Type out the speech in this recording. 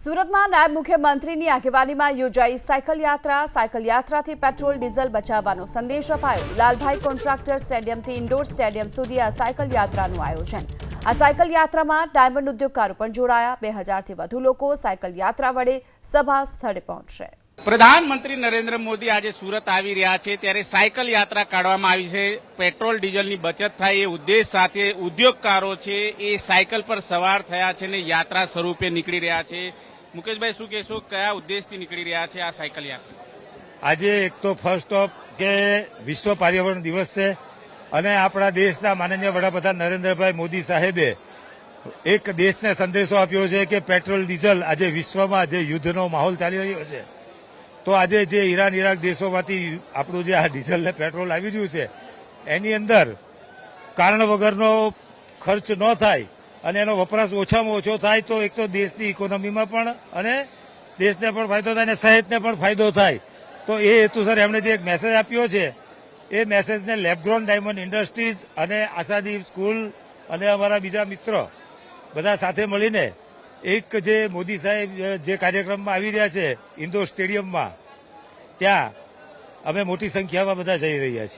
સુરતમાં નાયબ મુખ્યમંત્રીની આગેવાનીમાં યોજાઈ સાયકલ યાત્રાથી પેટ્રોલ ડીઝલ બચાવવાનો સંદેશ અપાયો। લાલભાઈ કોન્ટ્રાક્ટર સ્ટેડિયમથી ઇન્ડોર સ્ટેડિયમ સુધી આ સાયકલ યાત્રાનું આયોજન। આ સાયકલ યાત્રામાં ડાયમંડ ઉદ્યોગકારો પણ જોડાયા। 2000થી વધુ લોકો સાયકલ યાત્રા વડે સભા સ્થળે પહોંચશે। પ્રધાનમંત્રી નરેન્દ્ર મોદી આજે સુરત આવી રહ્યા છે ત્યારે સાયકલ યાત્રા કાઢવામાં આવી છે। પેટ્રોલ ડીઝલની બચત થાય એ ઉદ્દેશ સાથે ઉદ્યોગકારો છે એ સાયકલ પર સવાર થયા છે ને યાત્રા સ્વરૂપે નીકળી રહ્યા છે। મુકેશભાઈ, શું કહેશો, કયા ઉદ્દેશથી નીકળી રહ્યા છે આ સાયકલ યાત્રા? આજે એક તો ફર્સ્ટ ઓફ કે વિશ્વ પર્યાવરણ દિવસ છે અને આપણા દેશના માનનીય વડાપ્રધાન નરેન્દ્રભાઈ મોદી સાહેબે એક દેશને સંદેશો આપ્યો છે કે પેટ્રોલ ડીઝલ આજે વિશ્વમાં જે યુદ્ધનો માહોલ ચાલી રહ્યો છે તો આજે જે ઈરાન ઇરાક દેશોમાંથી આપણું જે આ ડીઝલ ને પેટ્રોલ આવી રહ્યું છે એની અંદર કારણ વગરનો ખર્ચ ન થાય અને એનો વપરાશ ઓછામાં ઓછો થાય તો એક તો દેશની ઇકોનોમીમાં પણ અને દેશને પણ ફાયદો થાય અને સહિતને પણ ફાયદો થાય। તો એ હેતુસર એમણે જે એક મેસેજ આપ્યો છે એ મેસેજને લેબગ્રોન ડાયમંડ ઇન્ડસ્ટ્રીઝ અને આશાદીપ સ્કૂલ અને અમારા બીજા મિત્રો બધા સાથે મળીને એક જે મોદી સાહેબ જે કાર્યક્રમમાં આવી રહ્યા છે ઇન્ડોર સ્ટેડિયમમાં, ત્યાં અમે મોટી સંખ્યામાં બધા જઈ રહ્યા છીએ।